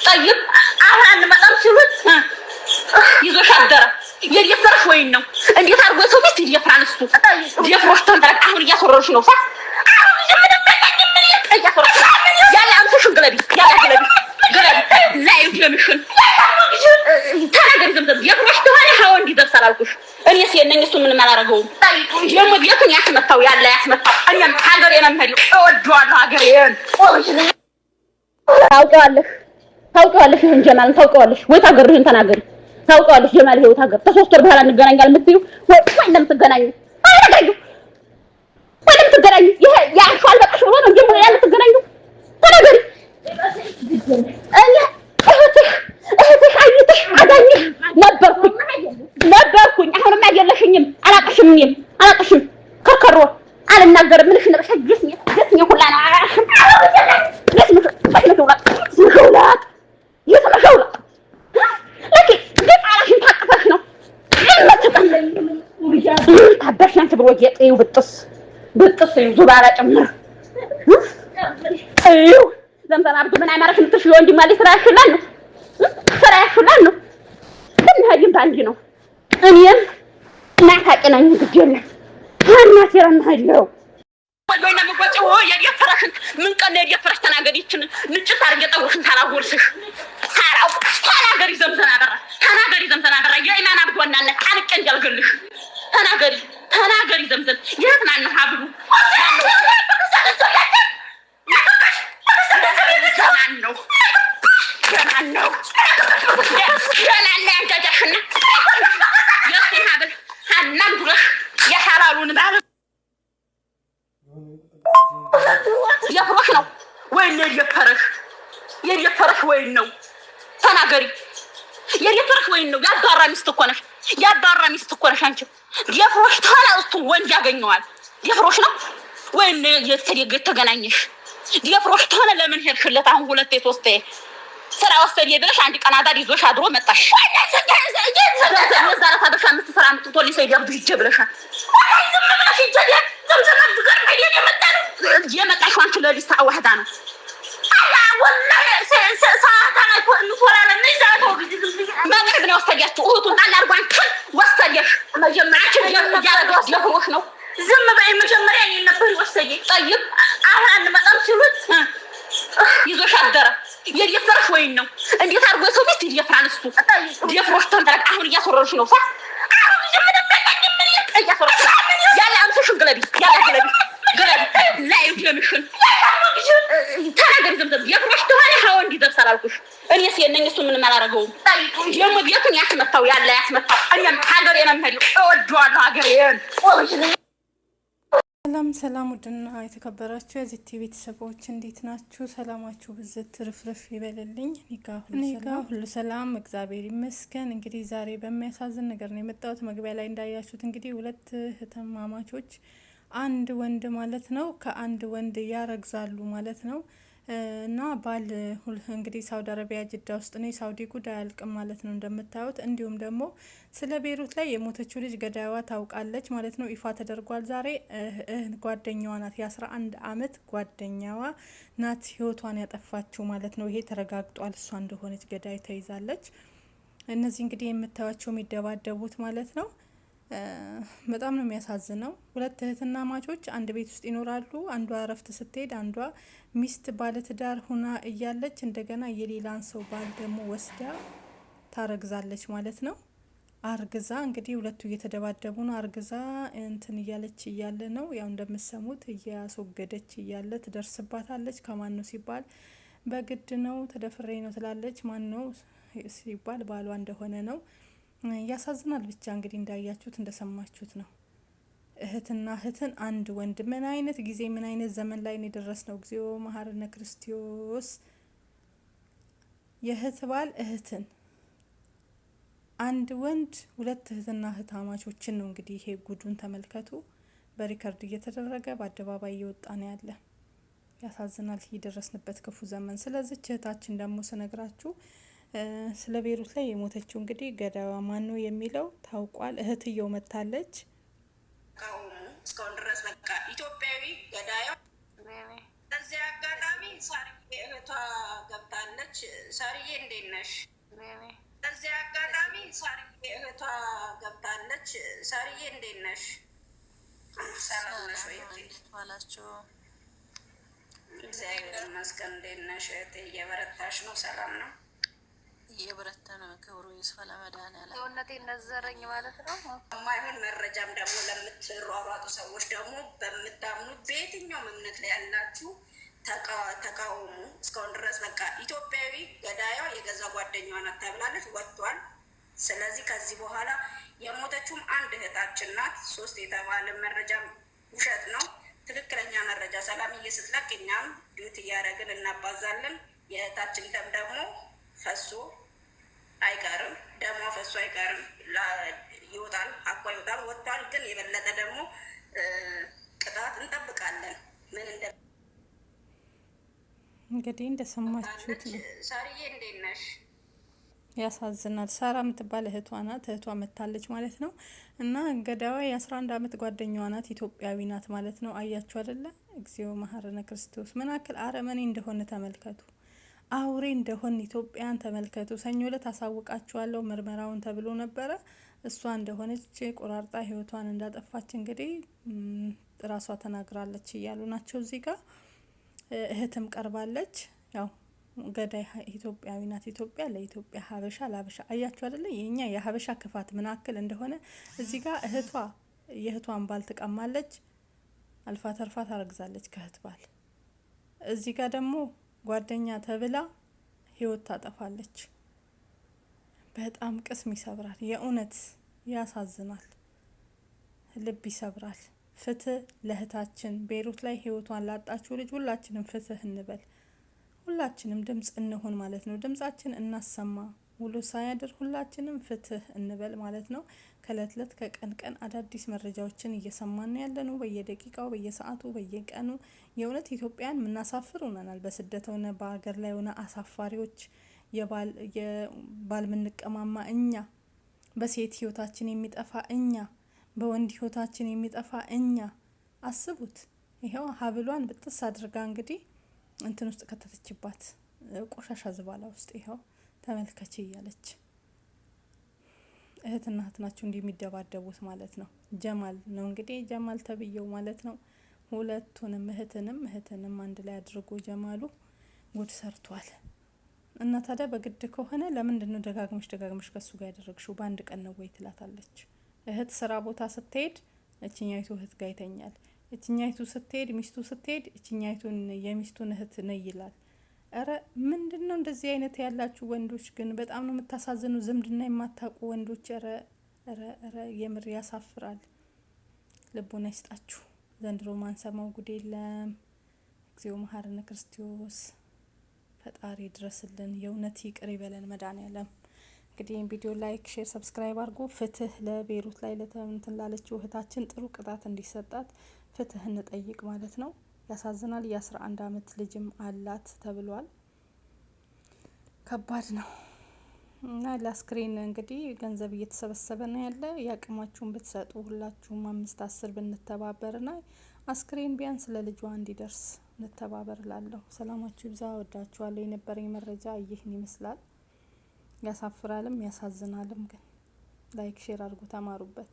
طيب አሁን መጣም ሲሉት ይዞሽ አደረ የየፈረሽ ወይን ነው እንዴት አርጎ ሰው ቤት ይየፍራል እሱ የፍሮሽ ተንደረቅ አሁን እያሰረርሽ ነው ያለ አንተሽን ግለቢ ያለ ግለቢ ላይ ግለምሽን ተናገሪ ዘምዘም የፍሮሽ ተሆነ ሀው እንዲደርሳል አልኩሽ እኔ ሲነኝ እሱ ምንም አላረገውም ደግሞ ቤቱን ያስመታው ያለ ያስመታው እኔም ሀገሬን አምሄድ እወደዋለሁ ሀገሬን ታውቂዋለሽ ይሄን ጀማል ታውቂዋለሽ ወይ ታገርህን ተናገሪ ታውቂዋለሽ ጀማል ይሄው ታገር ከሶስት ወር በኋላ እንገናኛለን የምትይው ወይ እንደምትገናኙ አይደለም ወለም ትገናኙ ይሄ ያልፋል በቃሽ ብሎ ነው ጀምሮ ያለ ትገናኙ ተናገሪ እህትሽ አይተሽ አዳኝ ነበርኩኝ አሁንም አይደለሽኝም አላቅሽም ከከሮ አልናገርም ምንሽ ነው ሸግስኝ ሁላ ነው አራሽም መሸውላት ለኪ ጌጣላሽን ታቅፈሽ ነው ታበሽ አንቺ ብሎ ጌጤው ብጥስ ዙባራ ጭምር አይው ዘምዘም አብዱ ምን አይማረሽ ምትሽ ወንድ ማለት ስራሽላል ነው እንዴም ባንዲ ነው እኔም ማታቀናኝ ግዴለ እናቴ ረማለው ወይና መቆጨው የዲፈራሽን ምን ቀን የዲፈራሽ ተናገሪችን ንጭት አርገ ጠውሽን ታላጎርስሽ ተናገሪ ዘምዘም አደራ የኢማን አብዱናና አንቀ እንጃልገልሽ ተናገሪ ዘምዘም የትናን ሀብሉ ገናን ነው አንጃጃሽና የስቲ ሀብል ሀናም ድረሽ የሐላሉን ባለ የፍሮሽ ነው ወይ የየፈረሽ ወይ ነው ተናገሪ የየፈረሽ ወይ ነው ያባራ ሚስት እኮ ነሽ አንቺ የፍሮሽ ተናውስቱ ወንድ ያገኘዋል የፍሮሽ ነው ወይ የተገናኘሽ የፍሮሽ ተሆነ ለምን ሄድሽለት አሁን ሁለቴ ሶስቴ ስራ ወሰድ ይብለሽ አንድ ቀናዳ ይዞሽ አድሮ መጣሽ ዘምዘም ታደሽ አምስት ስራ አምጥቶልኝ ሰይዳብ ይጀብለሻል ዘምዘም አድርገን አይደል የመጣሽው አንቺ ለሊሳ ዋህዳ ነው አላ ወላሂ ሰዓታ ላይ ኮንፎራለ ነይዛው ማግረብ ነው ወሰዳችሁ እሁቱን አላርጓን ወሰደሽ መጀመሪያ ያረጋስ ለፍሮሽ ነው ዝም በይ መጀመሪያ እኔ ነበር ወሰደ طيب አሁን መጣም ሲሉት ይዞሽ አደረ የየፈረሽ ወይን ነው እንዴት አርጎ ሰው ቤት ይየፍራል እሱ የፍሮሽ ተንደረቅ አሁን እያሰረርሽ ነው አሁን ምን እያሰረርሽ ያለ አንተሽን ግለቢ ላይ ግለምሽን ተናገሪ ዘምዘም የፍሮሽ ተሆነ ሀው እንዲደርሳል አልኩሽ እኔ ሲነኝ እሱ ምንም አላረገውም ደግሞ ቤቱን ያስመታው ያለ ያስመታው እኔም ሀገሬን አምሄድ እወደዋለሁ ሀገሬን ሰላም ውድና የተከበራችሁ የዚህ ቲቪ ቤተሰቦች እንዴት ናችሁ? ሰላማችሁ ብዝት ትርፍርፍ ይበልልኝ። ኒጋ ሁሉ ሰላም እግዚአብሔር ይመስገን። እንግዲህ ዛሬ በሚያሳዝን ነገር ነው የመጣሁት። መግቢያ ላይ እንዳያችሁት እንግዲህ ሁለት እህትማማቾች አንድ ወንድ ማለት ነው ከአንድ ወንድ ያረግዛሉ ማለት ነው እና ባል እንግዲህ ሳውዲ አረቢያ ጅዳ ውስጥ ነው። ሳውዲ ጉዳይ አልቅም ማለት ነው እንደምታዩት። እንዲሁም ደግሞ ስለ ቤሩት ላይ የሞተችው ልጅ ገዳይዋ ታውቃለች ማለት ነው። ይፋ ተደርጓል ዛሬ። ጓደኛዋ ናት፣ የ11 አመት ጓደኛዋ ናት ህይወቷን ያጠፋችው ማለት ነው። ይሄ ተረጋግጧል። እሷ እንደሆነች ገዳይ ተይዛለች። እነዚህ እንግዲህ የምታዩቸው የሚደባደቡት ማለት ነው። በጣም ነው የሚያሳዝነው። ሁለት እህትና ማቾች አንድ ቤት ውስጥ ይኖራሉ። አንዷ እረፍት ስትሄድ አንዷ ሚስት ባለትዳር ሆና እያለች እንደገና የሌላን ሰው ባል ደግሞ ወስዳ ታረግዛለች ማለት ነው። አርግዛ እንግዲህ ሁለቱ እየተደባደቡ ነው። አርግዛ እንትን እያለች እያለ ነው ያው እንደምትሰሙት እያስወገደች እያለ ትደርስባታለች። ከማን ነው ሲባል በግድ ነው ተደፍሬ ነው ትላለች። ማን ነው ሲባል ባሏ እንደሆነ ነው። ያሳዝናል። ብቻ እንግዲህ እንዳያችሁት እንደሰማችሁት ነው። እህትና እህትን አንድ ወንድ ምን አይነት ጊዜ ምን አይነት ዘመን ላይ ነው የደረስነው? እግዚኦ መሐረነ ክርስቶስ። የእህት ባል እህትን አንድ ወንድ ሁለት እህትና እህታማቾችን ነው እንግዲህ ይሄ ጉዱን ተመልከቱ። በሪከርድ እየተደረገ በአደባባይ እየወጣ ነው ያለ። ያሳዝናል የደረስንበት ክፉ ዘመን። ስለዚህ እህታችን ደግሞ ስነግራችሁ ስለ ቤሩት ላይ የሞተችው እንግዲህ ገዳይዋ ማን ነው የሚለው ታውቋል። እህትየው መታለች። እስካሁን ድረስ በቃ ኢትዮጵያዊ ገዳይዋ በዚህ አጋጣሚ ሳሪ እህቷ ገብታለች። ሳርዬ እንዴት ነሽ? በዚህ አጋጣሚ ሳርዬ እህቷ ገብታለች። ሳርዬ እንዴት ነሽ? ሰላም ነሽ ወይ? ዋላችሁ? እግዚአብሔር ይመስገን። እንዴት ነሽ እህቴ? እየበረታሽ ነው? ሰላም ነው? እየበረታ ነው። ክብሩ ይስፋ ለመድኃኒዓለም። ሰውነቴ ነዘረኝ ማለት ነው። የማይሆን መረጃም ደግሞ ለምትሯሯጡ ሰዎች ደግሞ በምታምኑ በየትኛውም እምነት ላይ ያላችሁ ተቃውሙ። እስካሁን ድረስ በቃ ኢትዮጵያዊ ገዳያዋ የገዛ ጓደኛዋ ናት ተብላለች፣ ወጥቷል። ስለዚህ ከዚህ በኋላ የሞተችውም አንድ እህታችን ናት። 3 የተባለ መረጃ ውሸት ነው። ትክክለኛ መረጃ ሰላምዬ ስትለቅ እኛም ዲዩት እያደረግን እናባዛለን። የእህታችን ደም ደግሞ ፈሶ አይቀርም፣ ደሟ ፈሶ አይቀርም፣ ይወጣል፣ አኳ ይወጣል፣ ወጥቷል። ግን የበለጠ ደግሞ ቅጣት እንጠብቃለን። ምን እንደ እንግዲህ እንደሰማችሁት ነው። ሳርዬ እንዴት ነሽ? ያሳዝናል። ሳራ የምትባል እህቷ ናት። እህቷ መታለች ማለት ነው። እና ገዳዋ የ11 ዓመት ጓደኛዋ ናት። ኢትዮጵያዊ ናት ማለት ነው። አያችሁ አይደለ? እግዚኦ መሐረነ ክርስቶስ ምን ያክል አረመኔ እንደሆነ ተመልከቱ። አውሬ እንደሆን ኢትዮጵያን ተመልከቱ። ሰኞ ዕለት አሳውቃችኋለሁ ምርመራውን ተብሎ ነበረ። እሷ እንደሆነች ቆራርጣ ህይወቷን እንዳጠፋች እንግዲህ ራሷ ተናግራለች እያሉ ናቸው እዚህ ጋር። እህትም ቀርባለች። ያው ገዳይ ኢትዮጵያዊ ናት። ኢትዮጵያ ለኢትዮጵያ፣ ሀበሻ ለሀበሻ። አያችሁ አይደለ? የኛ የሀበሻ ክፋት ምን ያክል እንደሆነ እዚህ ጋር። እህቷ የእህቷን ባል ትቀማለች፣ አልፋ ተርፋ ታረግዛለች ከእህት ባል። እዚህ ጋር ደግሞ ጓደኛ ተብላ ህይወት ታጠፋለች። በጣም ቅስም ይሰብራል። የእውነት ያሳዝናል፣ ልብ ይሰብራል። ፍትህ ለእህታችን ቤይሩት ላይ ህይወቷን ላጣችው ልጅ ሁላችንም ፍትህ እንበል፣ ሁላችንም ድምጽ እንሆን ማለት ነው። ድምጻችን እናሰማ። ውሎ ሳያድር ሁላችንም ፍትህ እንበል ማለት ነው። ከእለት እለት ከቀን ቀን አዳዲስ መረጃዎችን እየሰማን ያለ ነው። በየደቂቃው በየሰዓቱ በየቀኑ የእውነት ኢትዮጵያን የምናሳፍር ሆነናል። በስደት ሆነ በሀገር ላይ ሆነ አሳፋሪዎች፣ የባል ምንቀማማ እኛ፣ በሴት ህይወታችን የሚጠፋ እኛ፣ በወንድ ህይወታችን የሚጠፋ እኛ። አስቡት። ይሄው ሀብሏን ብጥስ አድርጋ እንግዲህ እንትን ውስጥ ከተተችባት ቆሻሻ ዝባላ ውስጥ ይሄው ተመልከች እያለች። እህትና እህት ናቸው እንዲህ የሚደባደቡት ማለት ነው። ጀማል ነው እንግዲህ ጀማል ተብዬው ማለት ነው። ሁለቱንም እህትንም አንድ ላይ አድርጎ ጀማሉ ጉድ ሰርቷል። እና ታዲያ በግድ ከሆነ ለምንድን ነው ደጋግመሽ ከሱ ጋር ያደረግሽው? በአንድ ቀን ነው ወይ ትላታለች። እህት ስራ ቦታ ስትሄድ እችኛይቱ እህት ጋር ይተኛል። እችኛይቱ ስትሄድ ሚስቱ ስትሄድ እችኛይቱን የሚስቱን እህት ነይ ይላል። እረ ምንድን ነው እንደዚህ አይነት ያላችሁ ወንዶች ግን በጣም ነው የምታሳዝኑ። ዝምድና የማታውቁ ወንዶች ረ የምር ያሳፍራል። ልቦና ይስጣችሁ። ዘንድሮ ማንሰማው ጉድ የለም። እግዚኦ መሐረነ ክርስቶስ ፈጣሪ ድረስልን። የእውነት ይቅር ይበለን መድኃኒዓለም። እንግዲህ ይህን ቪዲዮ ላይክ፣ ሼር፣ ሰብስክራይብ አድርጎ ፍትህ ለቤይሩት ላይ ለተምንትን ላለችው እህታችን ጥሩ ቅጣት እንዲሰጣት ፍትህ እንጠይቅ ማለት ነው። ያሳዝናል። የ11 ዓመት ልጅም አላት ተብሏል። ከባድ ነው እና ለአስክሬን እንግዲህ ገንዘብ እየተሰበሰበ ነው ያለ። የአቅማችሁን ብትሰጡ ሁላችሁም 5-10 ብንተባበርና አስክሬን ቢያንስ ለልጇ እንዲደርስ እንተባበር ላለሁ። ሰላማችሁ ይብዛ። ወዳችኋለሁ። የነበረኝ መረጃ ይህን ይመስላል። ያሳፍራልም ያሳዝናልም። ግን ላይክ ሼር አድርጉ፣ ተማሩበት።